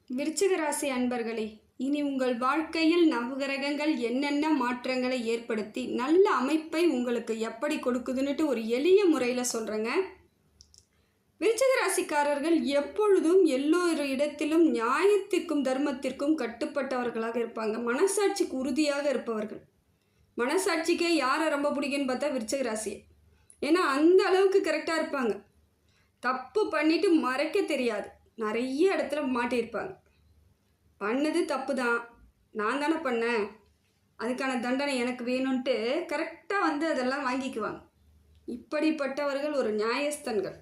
விருச்சிக ராசி அன்பர்களே, இனி உங்கள் வாழ்க்கையில் நவகிரகங்கள் என்னென்ன மாற்றங்களை ஏற்படுத்தி நல்ல அமைப்பை உங்களுக்கு எப்படி கொடுக்குதுன்னுட்டு ஒரு எளிய முறையில் சொல்கிறேங்க. விருச்சிக ராசிக்காரர்கள் எப்பொழுதும் எல்லோரு இடத்திலும் நியாயத்திற்கும் தர்மத்திற்கும் கட்டுப்பட்டவர்களாக இருப்பாங்க. மனசாட்சிக்கு உறுதியாக இருப்பவர்கள். மனசாட்சிக்கே யாரை ரொம்ப பிடிக்குன்னு பார்த்தா விருச்சிக ராசியை. ஏன்னா அந்த அளவுக்கு கரெக்டாக இருப்பாங்க. தப்பு பண்ணிட்டு மறைக்க தெரியாது. நிறைய இடத்துல மாட்டியிருப்பாங்க. பண்ணது தப்பு தான், நான் தானே பண்ணேன், அதுக்கான தண்டனை எனக்கு வேணும்ன்ட்டு கரெக்டாக அதெல்லாம் வாங்கிக்குவாங்க. இப்படிப்பட்டவர்கள் ஒரு நியாயஸ்தன்கள்.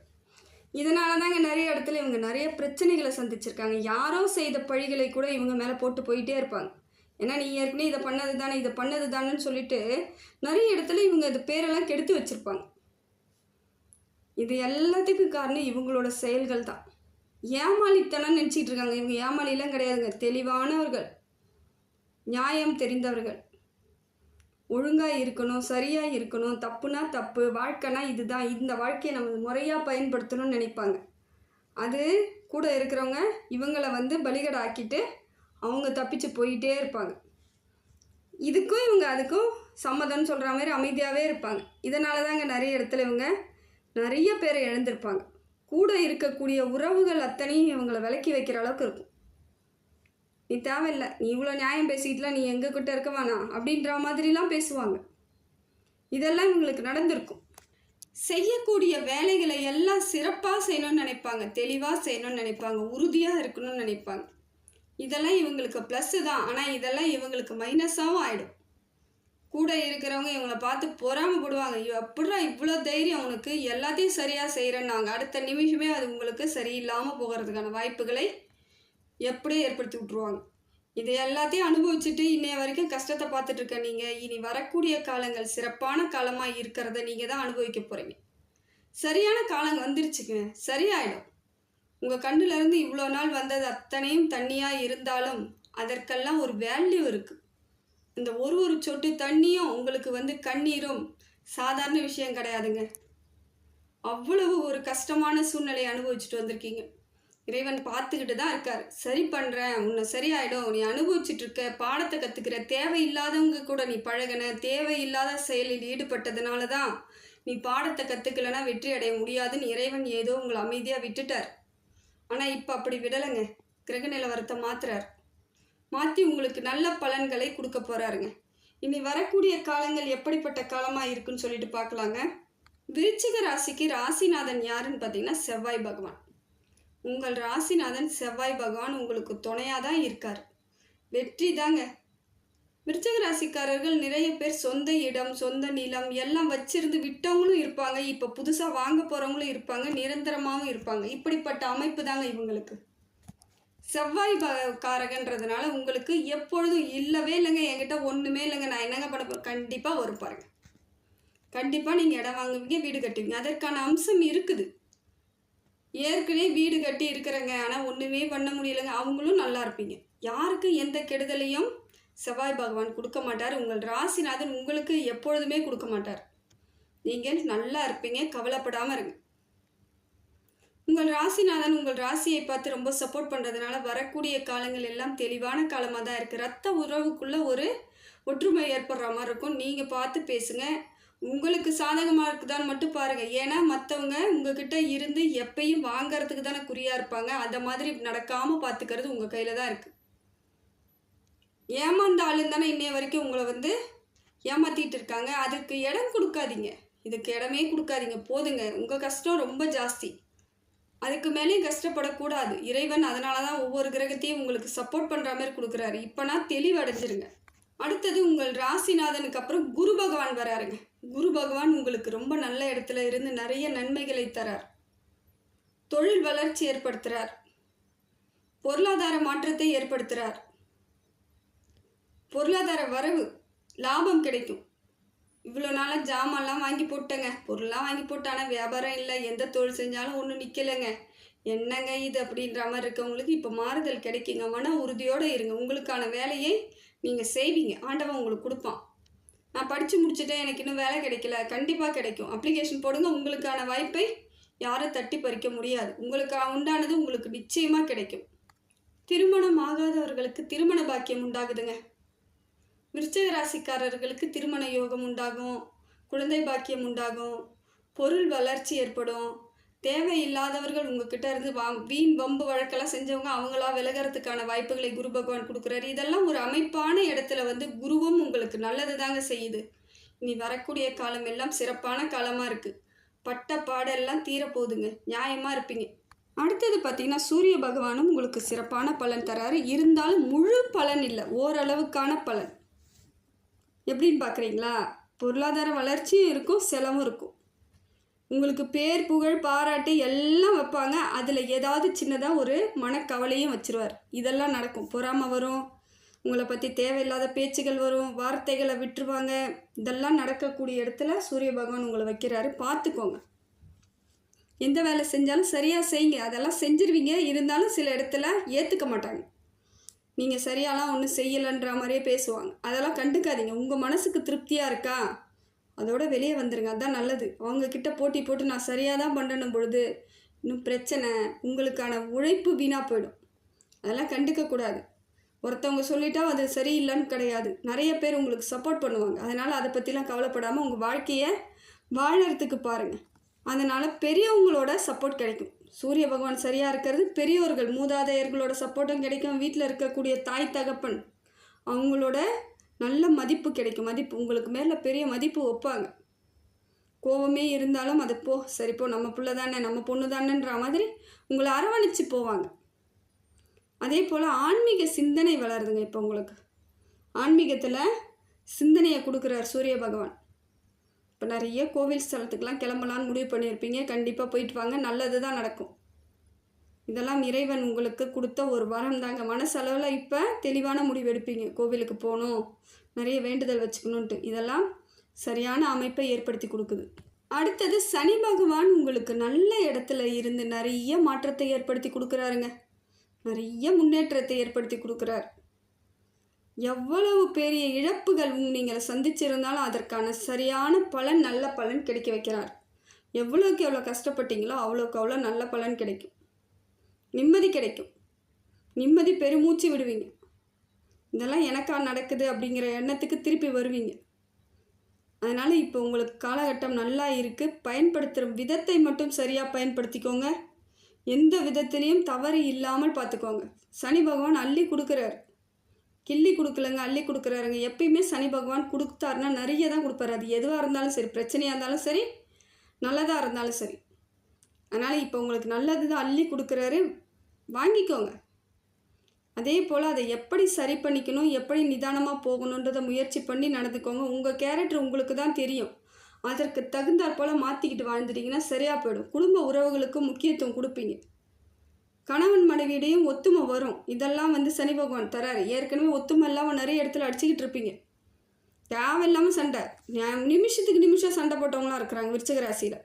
இதனால தாங்க நிறைய இடத்துல இவங்க நிறைய பிரச்சனைகளை சந்திச்சிருக்காங்க. யாரோ செய்த பழிகளை கூட இவங்க மேலே போட்டு போயிட்டே இருப்பாங்க. ஏன்னா நீ ஏற்கனவே இதை பண்ணது தானே, இதை பண்ணது தானேன்னு சொல்லிட்டு நிறைய இடத்துல இவங்க இது பேரெல்லாம் கெடுத்து வச்சுருப்பாங்க. இது எல்லாத்துக்கும் காரணம் இவங்களோட செயல்கள் தான். ஏமாளித்தனம் நினச்சிக்கிட்டு இருக்காங்க. இவங்க ஏமாளிலாம் கிடையாதுங்க. தெளிவானவர்கள், நியாயம் தெரிந்தவர்கள், ஒழுங்காக இருக்கணும், சரியாக இருக்கணும், தப்புனா தப்பு, வாழ்க்கைனா இதுதான், இந்த வாழ்க்கையை நம்ம முறையாக பயன்படுத்தணும்னு நினைப்பாங்க. அது கூட இருக்கிறவங்க இவங்களை பலிகடை ஆக்கிட்டு அவங்க தப்பிச்சு போயிட்டே இருப்பாங்க. இதுக்கும் இவங்க அதுக்கும் சம்மதம்னு சொல்கிற மாதிரி அமைதியாகவே இருப்பாங்க. இதனால தாங்க நிறைய இடத்துல இவங்க நிறைய பேரை இழந்திருப்பாங்க. கூட இருக்கக்கூடிய உறவுகள் அத்தனையும் இவங்களை விலக்கி வைக்கிற அளவுக்கு இருக்கும். நீ தேவையில்லை, நீ இவ்வளோ நியாயம் பேசிக்கிட்டுலாம் நீ எங்ககிட்ட இருக்க வேணாம் அப்படின்ற மாதிரிலாம் பேசுவாங்க. இதெல்லாம் இவங்களுக்கு நடந்திருக்கும். செய்யக்கூடிய வேலைகளை எல்லாம் சிறப்பாக செய்யணும்னு நினைப்பாங்க, தெளிவாக செய்யணும்னு நினைப்பாங்க, உறுதியாக இருக்கணும்னு நினைப்பாங்க. இதெல்லாம் இவங்களுக்கு ப்ளஸ்ஸு தான். ஆனால் இதெல்லாம் இவங்களுக்கு மைனஸாகவும் ஆகிடும். கூட இருக்கிறவங்க இவங்களை பார்த்து பொறாமப்படுவாங்க. எப்படா இவ்வளோ தைரியம் உனக்கு, எல்லாத்தையும் சரியாக செய்கிறேன்னாங்க. அடுத்த நிமிஷமே அது உங்களுக்கு சரியில்லாமல் போகிறதுக்கான வாய்ப்புகளை எப்படியே ஏற்படுத்தி விட்ருவாங்க. இதை எல்லாத்தையும் அனுபவிச்சுட்டு இன்னைய வரைக்கும் கஷ்டத்தை பார்த்துட்ருக்க நீங்கள், இனி வரக்கூடிய காலங்கள் சிறப்பான காலமாக இருக்கிறத நீங்கள் தான் அனுபவிக்க போகிறீங்க. சரியான காலம் வந்துருச்சுங்க, சரியாயிடும். உங்கள் கண்ணிலேருந்து இவ்வளோ நாள் வந்தது அத்தனையும் தண்ணியாக இருந்தாலும் அதற்கெல்லாம் ஒரு வேல்யூ இருக்குது. இந்த ஒரு சொட்டு தண்ணியும் உங்களுக்கு கண்ணீரும் சாதாரண விஷயம் கிடையாதுங்க. அவ்வளவு ஒரு கஷ்டமான சூழ்நிலையை அனுபவிச்சுட்டு வந்திருக்கீங்க. இறைவன் பார்த்துக்கிட்டு தான் இருக்கார். சரி பண்ணுறேன், உன்னை சரியாயிடும், நீ அனுபவிச்சுட்டு இருக்க, பாடத்தை கற்றுக்கிற, தேவையில்லாதவங்க கூட நீ பழகின, தேவையில்லாத செயலில் ஈடுபட்டதுனால தான் நீ பாடத்தை கற்றுக்கலைன்னா வெற்றி அடைய முடியாதுன்னு இறைவன் ஏதோ உங்களை அமைதியாக விட்டுட்டார். ஆனால் இப்போ அப்படி விடலைங்க. கிரக நிலவரத்தை மாற்றி உங்களுக்கு நல்ல பலன்களை கொடுக்க போகிறாருங்க. இனி வரக்கூடிய காலங்கள் எப்படிப்பட்ட காலமாக இருக்குன்னு சொல்லிட்டு பார்க்கலாங்க. விருச்சிக ராசிக்கு ராசிநாதன் யாருன்னு பார்த்தீங்கன்னா செவ்வாய் பகவான். உங்கள் ராசிநாதன் செவ்வாய் பகவான் உங்களுக்கு துணையாக தான் இருக்கார். வெற்றி தாங்க. விருச்சிக ராசிக்காரர்கள் நிறைய பேர் சொந்த இடம், சொந்த நிலம் எல்லாம் வச்சிருந்து விட்டவங்களும் இருப்பாங்க. இப்போ புதுசாக வாங்க போகிறவங்களும் இருப்பாங்க, நிரந்தரமாகவும் இருப்பாங்க. இப்படிப்பட்ட அமைப்பு தாங்க இவங்களுக்கு. செவ்வாய் காரகன்றதுனால உங்களுக்கு எப்பொழுதும் இல்லவே இல்லைங்க, என்கிட்ட ஒன்றுமே இல்லைங்க, நான் என்னங்க பண்ண போகிறேன், கண்டிப்பாக வரும் பாருங்க. கண்டிப்பாக நீங்கள் இடம் வாங்குவீங்க, வீடு கட்டுவீங்க. அதற்கான அம்சம் இருக்குது. ஏற்கனவே வீடு கட்டி இருக்கிறங்க, ஆனால் ஒன்றுமே பண்ண முடியலைங்க, அவங்களும் நல்லா இருப்பீங்க. யாருக்கு எந்த கெடுதலையும் செவ்வாய் பகவான் கொடுக்க மாட்டார். உங்கள் ராசிநாதன் உங்களுக்கு எப்பொழுதுமே கொடுக்க மாட்டார். நீங்கள் நல்லா இருப்பீங்க, கவலைப்படாமல் இருங்க. உங்கள் ராசிநாதன் உங்கள் ராசியை பார்த்து ரொம்ப சப்போர்ட் பண்ணுறதுனால வரக்கூடிய காலங்கள் எல்லாம் தெளிவான காலமாக தான் இருக்குது. ரத்த உறவுக்குள்ளே ஒரு ஒற்றுமை ஏற்படுற மாதிரி இருக்கும். நீங்கள் பார்த்து பேசுங்க. உங்களுக்கு சாதகமாக இருக்குதான்னு மட்டும் பாருங்கள். ஏன்னா மற்றவங்க உங்ககிட்ட இருந்து எப்பயும் வாங்கிறதுக்கு தானே குறியாக இருப்பாங்க. அந்த மாதிரி நடக்காமல் பார்த்துக்கிறது உங்கள் கையில் தான் இருக்குது. ஏமாந்த ஆளுன்னு தானே இன்னைய வரைக்கும் உங்களை ஏமாற்றிட்டு இருக்காங்க. அதுக்கு இடம் கொடுக்காதீங்க, இதுக்கு இடமே கொடுக்காதீங்க. போதுங்க, உங்கள் கஷ்டம் ரொம்ப ஜாஸ்தி, அதுக்கு மேலேயும் கஷ்டப்படக்கூடாது. இறைவன் அதனால தான் ஒவ்வொரு கிரகத்தையும் உங்களுக்கு சப்போர்ட் பண்ணுற மாதிரி கொடுக்குறாரு. இப்போனா தெளிவடைஞ்சிருங்க. அடுத்தது உங்கள் ராசிநாதனுக்கு அப்புறம் குரு பகவான் வராருங்க. குரு பகவான் உங்களுக்கு ரொம்ப நல்ல இடத்துல இருந்து நிறைய நன்மைகளை தரார். தொழில் வளர்ச்சி ஏற்படுத்துகிறார், பொருளாதார மாற்றத்தை ஏற்படுத்துகிறார், பொருளாதார வரவு, லாபம் கிடைக்கும். இவ்வளோ நாளாக ஜாமான்லாம் வாங்கி போட்டேங்க, பொருள்லாம் வாங்கி போட்டானா வியாபாரம் இல்லை, எந்த தொழில் செஞ்சாலும் ஒன்றும் நிற்கலைங்க, என்னங்க இது அப்படின்ற மாதிரி இருக்கவங்களுக்கு இப்போ மாறுதல் கிடைக்குங்க. மன உறுதியோடு இருங்க. உங்களுக்கான வேலையை நீங்கள் செய்வீங்க, ஆண்டவன் உங்களுக்கு கொடுப்பான். நான் படித்து முடிச்சுட்டேன், எனக்கு இன்னும் வேலை கிடைக்கல, கண்டிப்பாக கிடைக்கும். அப்ளிகேஷன் போடுங்க. உங்களுக்கான வாய்ப்பை யாரும் தட்டி பறிக்க முடியாது. உங்களுக்கு உண்டானது உங்களுக்கு நிச்சயமாக கிடைக்கும். திருமணம் ஆகாதவர்களுக்கு திருமண பாக்கியம் உண்டாகுதுங்க. விருச்சிக ராசிக்காரர்களுக்கு திருமண யோகம் உண்டாகும், குழந்தை பாக்கியம் உண்டாகும், பொருள் வளர்ச்சி ஏற்படும். தேவையில்லாதவர்கள் உங்ககிட்ட இருந்து வீண் வம்பு வழக்கெல்லாம் செஞ்சவங்க அவங்களா விலகிறதுக்கான வாய்ப்புகளை குரு பகவான் கொடுக்குறாரு. இதெல்லாம் ஒரு அமைப்பான இடத்துல குருவும் உங்களுக்கு நல்லது தாங்க செய்யுது. இனி வரக்கூடிய காலம் எல்லாம் சிறப்பான காலமாக இருக்குது. பட்ட பாடெல்லாம் தீரப்போகுதுங்க. நியாயமாக இருப்பீங்க. அடுத்தது பார்த்திங்கன்னா சூரிய பகவானும் உங்களுக்கு சிறப்பான பலன் தராரு. இருந்தாலும் முழு பலன் இல்லை, ஓரளவுக்கான பலன். எப்படின்னு பார்க்குறீங்களா? பொருளாதார வளர்ச்சியும் இருக்கும், செலவும் இருக்கும். உங்களுக்கு பேர் புகழ் பாராட்டு எல்லாம் வைப்பாங்க. அதில் ஏதாவது சின்னதாக ஒரு மனக்கவலையும் வச்சிருவார். இதெல்லாம் நடக்கும். பொறாமை வரும், உங்களை பற்றி தேவையில்லாத பேச்சுகள் வரும், வார்த்தைகளை விட்டுருவாங்க. இதெல்லாம் நடக்கக்கூடிய இடத்துல சூரிய பகவான் உங்களை வைக்கிறாரு. பார்த்துக்கோங்க. எந்த வேலை செஞ்சாலும் சரியாக செய்யுங்க. அதெல்லாம் செஞ்சிருவீங்க. இருந்தாலும் சில இடத்துல ஏற்றுக்க மாட்டாங்க. நீங்கள் சரியாலாம் ஒன்றும் செய்யலைன்ற மாதிரியே பேசுவாங்க. அதெல்லாம் கண்டுக்காதீங்க. உங்கள் மனசுக்கு திருப்தியாக இருக்கா, அதோட வெளியே வந்துடுங்க. அதுதான் நல்லது. அவங்கக்கிட்ட போட்டி போட்டு நான் சரியாக தான் பண்ணுறேன்னும் பொழுது இன்னும் பிரச்சனை, உங்களுக்கான உழைப்பு வீணாக போயிடும். அதெல்லாம் கண்டுக்கக்கூடாது. ஒருத்தவங்க சொல்லிட்டா அது சரியில்லைன்னு கிடையாது. நிறைய பேர் உங்களுக்கு சப்போர்ட் பண்ணுவாங்க. அதனால் அதை பற்றிலாம் கவலைப்படாமல் உங்கள் வாழ்க்கையை வாழறதுக்கு பாருங்கள். அதனால் பெரியவங்களோட சப்போர்ட் கிடைக்கும். சூரிய பகவான் சரியாக இருக்கிறது, பெரியோர்கள் மூதாதையர்களோட சப்போர்ட்டும் கிடைக்கும். வீட்டில் இருக்கக்கூடிய தாய் தகப்பன் அவங்களோட நல்ல மதிப்பு கிடைக்கும். உங்களுக்கு மேலே பெரிய மதிப்பு வைப்பாங்க. கோபமே இருந்தாலும் அது சரிப்போ நம்ம பிள்ளை தானே, நம்ம பொண்ணு தானேன்ற மாதிரி உங்களை அரவணைச்சு போவாங்க. அதே போல் ஆன்மீக சிந்தனை வளருதுங்க. இப்போ உங்களுக்கு ஆன்மீகத்தில் சிந்தனையை கொடுக்குறார் சூரிய பகவான். இப்போ நிறைய கோவில் ஸ்தலத்துக்கெலாம் கிளம்பலான்னு முடிவு பண்ணியிருப்பீங்க. கண்டிப்பாக போயிட்டு வாங்க, நல்லது தான் நடக்கும். இதெல்லாம் இறைவன் உங்களுக்கு கொடுத்த ஒரு வரம் தாங்க. மனசளவில் இப்போ தெளிவான முடிவு எடுப்பீங்க. கோவிலுக்கு போகணும், நிறைய வேண்டுதல் வச்சுக்கணுன்ட்டு. இதெல்லாம் சரியான அமைப்பை ஏற்படுத்தி கொடுக்குது. அடுத்தது சனி பகவான் உங்களுக்கு நல்ல இடத்துல இருந்து நிறைய மாற்றத்தை ஏற்படுத்தி கொடுக்குறாருங்க. நிறைய முன்னேற்றத்தை ஏற்படுத்தி கொடுக்குறார். எவ்வளவு பெரிய இழப்புகள் நீங்கள் சந்திச்சிருந்தாலும் அதற்கான சரியான பலன், நல்ல பலன் கிடைக்க வைக்கிறார். எவ்வளோக்கு எவ்வளோ கஷ்டப்பட்டீங்களோ அவ்வளோக்கு அவ்வளோ நல்ல பலன் கிடைக்கும். நிம்மதி கிடைக்கும். நிம்மதி பெருமூச்சு விடுவீங்க. இதெல்லாம் எனக்கா நடக்குது அப்படிங்கிற எண்ணத்துக்கு திருப்பி வருவீங்க. அதனால் இப்போ உங்களுக்கு காலகட்டம் நல்லா இருக்குது. பயன்படுத்துகிற விதத்தை மட்டும் சரியாக பயன்படுத்திக்கோங்க. எந்த விதத்துலேயும் தவறு இல்லாமல் பார்த்துக்கோங்க. சனி பகவான் அள்ளி கொடுக்குறாரு, கிள்ளி கொடுக்கலங்க, அள்ளி கொடுக்குறாருங்க. எப்பயுமே சனி பகவான் கொடுத்தாருன்னா நிறைய தான் கொடுப்பாரு. அது எதுவாக இருந்தாலும் சரி, பிரச்சனையாக இருந்தாலும் சரி, நல்லதாக இருந்தாலும் சரி. அதனால் இப்போ உங்களுக்கு நல்லது தான் அள்ளி கொடுக்குறாரு, வாங்கிக்கோங்க. அதே போல் அதை எப்படி சரி பண்ணிக்கணும், எப்படி நிதானமாக போகணுன்றதை முயற்சி பண்ணி நடந்துக்கோங்க. உங்கள் கேரக்டர் உங்களுக்கு தான் தெரியும். அதற்கு தகுந்தாற் போல் மாற்றிக்கிட்டு வாழ்ந்துட்டிங்கன்னா சரியாக போயிடும். குடும்ப உறவுகளுக்கு முக்கியத்துவம் கொடுப்பீங்க. கணவன் மனைவியிடையும் ஒத்துமை வரும். இதெல்லாம் சனி பகவான் தராரு. ஏற்கனவே ஒத்துமை இல்லாமல் நிறைய இடத்துல அடிச்சுக்கிட்டு இருப்பீங்க. தேவையில்லாமல் சண்டை, நிமிஷத்துக்கு நிமிஷம் சண்டை போட்டவங்களாம் இருக்கிறாங்க விருச்சிக ராசியில்.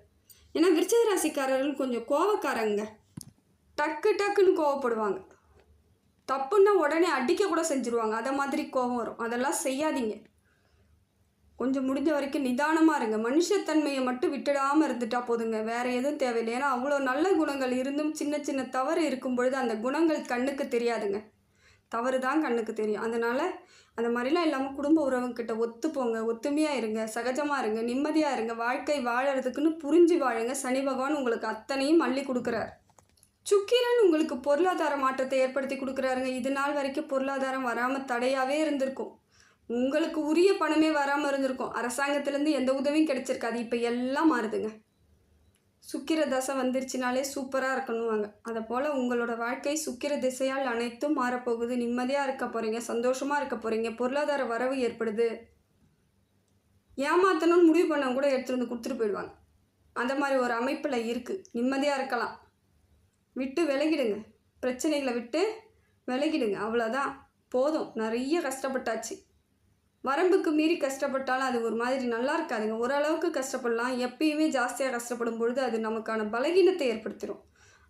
ஏன்னா விருச்சிக ராசிக்காரர்கள் கொஞ்சம் கோவக்காரங்க. டக்குன்னு கோவப்படுவாங்க. தப்புன்னா உடனே அடிக்க கூட செஞ்சுருவாங்க. அதை மாதிரி கோபம் வரும். அதெல்லாம் செய்யாதீங்க. கொஞ்சம் முடிஞ்ச வரைக்கும் நிதானமாக இருங்க. மனுஷத்தன்மையை மட்டும் விட்டுடாமல் இருந்துட்டா போதுங்க. வேறு எதுவும் தேவையில்லை. ஏன்னா அவ்வளோ நல்ல குணங்கள் இருந்தும் சின்ன சின்ன தவறு இருக்கும் பொழுது அந்த குணங்கள் கண்ணுக்கு தெரியாதுங்க. தவறு தான் கண்ணுக்கு தெரியும். அதனால் அந்த மாதிரிலாம் இல்லாமல் குடும்ப உறவுங்கிட்ட ஒத்துப்போங்க, ஒத்துமையாக இருங்க, சகஜமாக இருங்க, நிம்மதியாக இருங்க. வாழ்க்கை வாழறதுக்குன்னு புரிஞ்சு வாழுங்க. சனி பகவான் உங்களுக்கு அத்தனையும் அள்ளி கொடுக்குறார். சுக்கிரன் உங்களுக்கு பொருளாதார மாற்றத்தை ஏற்படுத்தி கொடுக்குறாருங்க. இது நாள் வரைக்கும் பொருளாதாரம் வராமல் தடையாகவே இருந்திருக்கும். உங்களுக்கு உரிய பணமே வராமல் இருந்திருக்கும். அரசாங்கத்திலேருந்து எந்த உதவியும் கிடைச்சிருக்காது. இப்போ எல்லாம் மாறுதுங்க. சுக்கிர தசை வந்துருச்சுனாலே சூப்பராக இருக்கணுவாங்க. அதை போல் உங்களோட வாழ்க்கை சுக்கிர திசையால் அனைத்தும் மாறப்போகுது. நிம்மதியாக இருக்க போகிறீங்க, சந்தோஷமாக இருக்க போகிறீங்க. பொருளாதார வரவு ஏற்படுது. ஏமாற்றணும்னு முடிவு பண்ணவங்க கூட எடுத்துகிட்டு வந்து கொடுத்துட்டு போயிடுவாங்க. அந்த மாதிரி ஒரு அமைப்பில் இருக்குது. நிம்மதியாக இருக்கலாம். விட்டு விலகிடுங்க. பிரச்சனைகளை விட்டு விலகிடுங்க. அவ்வளோதான், போதும். நிறைய கஷ்டப்பட்டாச்சு. வரம்புக்கு மீறி கஷ்டப்பட்டாலும் அது ஒரு மாதிரி நல்லா இருக்காதுங்க. ஓரளவுக்கு கஷ்டப்படலாம். எப்பயுமே ஜாஸ்தியாக கஷ்டப்படும் பொழுது அது நமக்கான பலகீனத்தை ஏற்படுத்திடும்.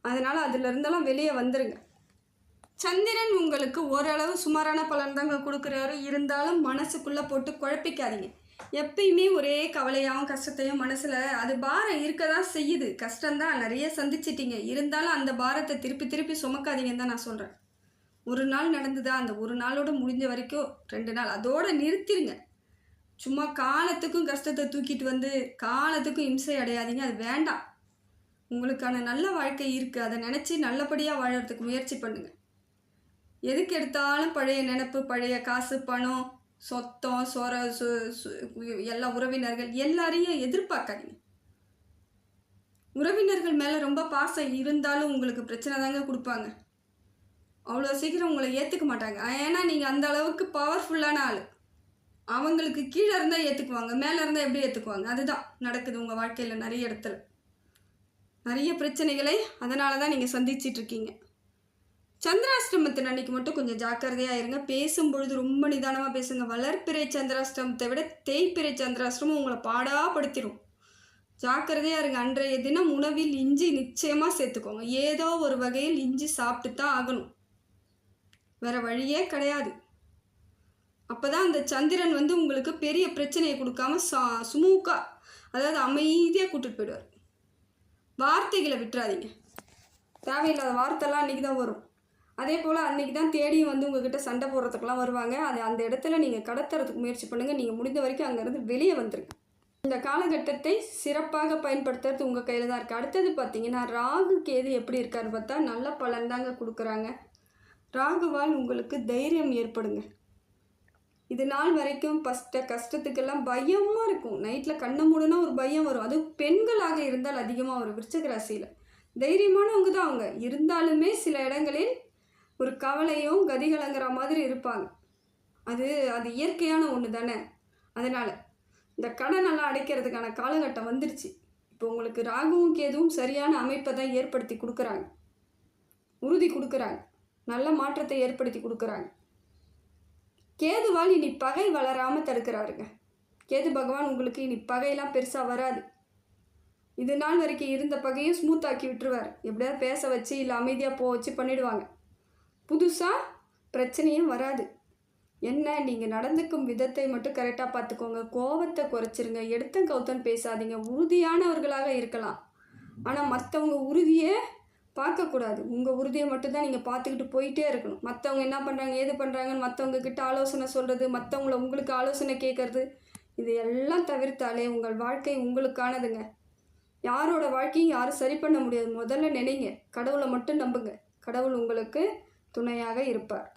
அதனால் அதிலிருந்தெல்லாம் வெளியே வந்துடுங்க. சந்திரன் உங்களுக்கு ஓரளவு சுமாரான பலன் தாங்க கொடுக்குறாரு. இருந்தாலும் மனசுக்குள்ளே போட்டு குழப்பிக்காதீங்க. எப்பயுமே ஒரே கவலையாகவும் கஷ்டத்தையும் மனசில் அது பாரம் இருக்க தான் செய்யுது. கஷ்டம்தான், நிறைய சந்திச்சிட்டிங்க. இருந்தாலும் அந்த பாரத்தை திருப்பி திருப்பி சுமக்காதீங்கன்னு தான் நான் சொல்கிறேன். ஒரு நாள் நடந்ததா, அந்த ஒரு நாளோட முடிஞ்ச வரைக்கும் 2 நாள் அதோட நிறுத்திருங்க. சும்மா காலத்துக்கும் கஷ்டத்த தூக்கிட்டு வந்து, காலத்துக்கும் இம்சை அடையாதீங்க. அது வேண்டாம். உங்களுக்கான நல்ல வாழ்க்கை இருக்கு. அத நெனச்சு நல்லபடியா வாழறதுக்கு முயற்சி பண்ணுங்க. எதுக்கு எடுத்தாலும் பழைய நெனப்பு, பழைய காசு, பணம், சொத்தம், சொர சு சு எல்லா உறவினர்கள் எல்லாரையும் எதிர்பார்க்காதீங்க. உறவினர்கள் மேல ரொம்ப பாசம் இருந்தாலும் உங்களுக்கு பிரச்சனை தாங்க குடுப்பாங்க. அவ்வளோ சீக்கிரம் உங்கள ஏத்துக்க மாட்டாங்க. ஏன்னா, நீங்க அந்த அளவுக்கு பவர்ஃபுல்லான ஆளு. அவங்களுக்கு கீழ இருந்தா ஏத்துக்குவாங்க. மேல இருந்தா எப்படி ஏத்துக்குவாங்க? அதுதான் நடக்குது உங்க வாழ்க்கையில நெறைய இடத்துல. நெறைய பிரச்சனைகளை அதனால தான் நீங்க சந்திச்சிட்டு இருக்கீங்க. சந்திராஷ்டமத்தின் அன்னைக்கு மட்டும் கொஞ்சம் ஜாக்கிரதையா இருங்க. பேசும்பொழுது ரொம்ப நிதானமா பேசுங்க. வளர்பிறை சந்திராஷ்டமத்தை விட தேய்பிறை சந்திராஷ்டமம் உங்கள பாடாப்படுத்திரும். ஜாக்கிரதையா இருங்க. அன்றைய தினம் உணவில் இஞ்சி நிச்சயமா சேர்த்துக்கோங்க. ஏதோ ஒரு வகையில் இஞ்சி சாப்பிட்டு தான் ஆகணும். வேற வழியே கிடையாது. அப்பதான் அந்த சந்திரன் வந்து உங்களுக்கு பெரிய பிரச்சனையை கொடுக்காம சுமூக்கா, அதாவது அமைதியா கூட்டிட்டு போயிடுவார். வார்த்தைகளை விட்டுறாதீங்க. தேவையில்லாத வார்த்தைலாம் அன்றைக்கி தான் வரும். அதே போல் அன்றைக்கி தான் தேடியும் வந்து உங்ககிட்ட சண்டை போடுறதுக்கெலாம் வருவாங்க. அந்த இடத்துல நீங்கள் கடத்துறதுக்கு முயற்சி பண்ணுங்கள். நீங்கள் முடிந்த வரைக்கும் அங்கேருந்து வெளியே வந்துருங்க. இந்த காலகட்டத்தை சிறப்பாக பயன்படுத்துறது உங்கள் கையில் தான் இருக்குது. அடுத்தது பார்த்தீங்கன்னா, ராகு கேது எப்படி இருக்காருன்னு பார்த்தா நல்ல பலன் தாங்க கொடுக்குறாங்க. ராகுவால் உங்களுக்கு தைரியம் ஏற்படுங்க. இது நாள் வரைக்கும் கஷ்டத்துக்கெல்லாம் பயமாக இருக்கும். நைட்டில் கண்ணை மூடனா ஒரு பயம் வரும். அது பெண்களாக இருந்தால் அதிகமாக வரும். விருச்சிக ராசியில் தைரியமானவங்க தான் அவங்க. இருந்தாலுமே சில இடங்களில் ஒரு கவலையும் கதிகலங்கிற மாதிரி இருப்பாங்க. அது இயற்கையான ஒன்று தானே. அதனால் இந்த கடனெல்லாம் அடைக்கிறதுக்கான காலகட்டம் வந்துருச்சு. இப்போ உங்களுக்கு ராகுவும் கேதுவும் சரியான அமைப்பை தான் ஏற்படுத்தி கொடுக்குறாங்க. உறுதி கொடுக்குறாங்க. நல்ல மாற்றத்தை ஏற்படுத்தி கொடுக்குறாங்க. கேதுவால் இனி பகை வளராமல் தடுக்கிறாருங்க. கேது பகவான் உங்களுக்கு இனி பகையெல்லாம் பெருசாக வராது. இது நாள் வரைக்கும் இருந்த பகையும் ஸ்மூத்தாக்கி விட்டுருவார். எப்படியாவது பேச வச்சு இல்லை அமைதியாக வச்சு பண்ணிவிடுவாங்க. புதுசாக பிரச்சனையும் வராது. என்ன, நீங்கள் நடந்துக்கும் விதத்தை மட்டும் கரெக்டாக பார்த்துக்கோங்க. கோபத்தை குறைச்சிருங்க. எடுத்தன் கவுத்தன் பேசாதீங்க. உறுதியானவர்களாக இருக்கலாம், ஆனால் மற்றவங்க உறுதியை பார்க்கக்கூடாது. உங்கள் உறுதியை மட்டும்தான் நீங்கள் பார்த்துக்கிட்டு போயிட்டே இருக்கணும். மற்றவங்க என்ன பண்ணுறாங்க, ஏது பண்ணுறாங்கன்னு மற்றவங்க கிட்ட ஆலோசனை சொல்கிறது, மற்றவங்கள உங்களுக்கு ஆலோசனை கேட்குறது, இது எல்லாம் தவிர்த்தாலே உங்கள் வாழ்க்கை உங்களுக்கானதுங்க. யாரோட வாழ்க்கையும் யாரும் சரி பண்ண முடியாது. முதல்ல நினைங்க, கடவுளை மட்டும் நம்புங்க. கடவுள் உங்களுக்கு துணையாக இருப்பார்.